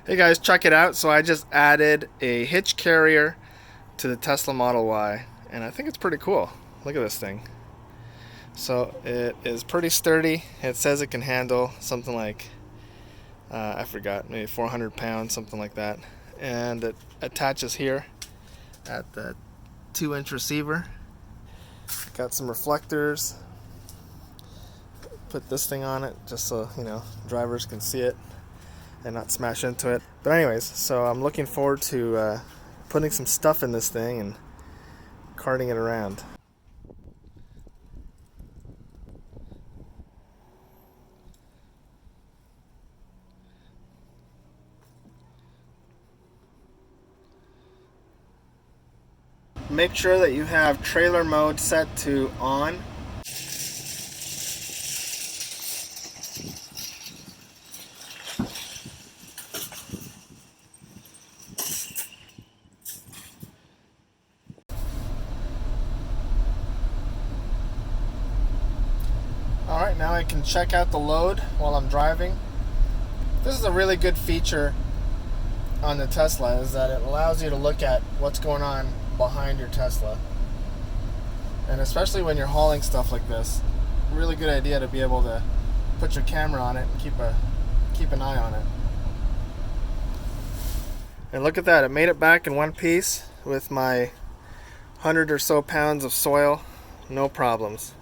Hey guys, check it out. So I just added a hitch carrier to the Tesla Model Y, and I think it's pretty cool. Look at this thing. So it is pretty sturdy. It says it can handle something like, I forgot, maybe 400 pounds, something like that. And it attaches here at the 2-inch receiver. Got some reflectors. Put this thing on it just so, drivers can see it and not smash into it. But anyways, so I'm looking forward to putting some stuff in this thing and carting it around. Make sure that you have trailer mode set to on. Alright, now I can check out the load while I'm driving. This is a really good feature on the Tesla, is that it allows you to look at what's going on behind your Tesla. And especially when you're hauling stuff like this, really good idea to be able to put your camera on it and keep an eye on it. And look at that, it made it back in one piece with my 100 or so pounds of soil, no problems.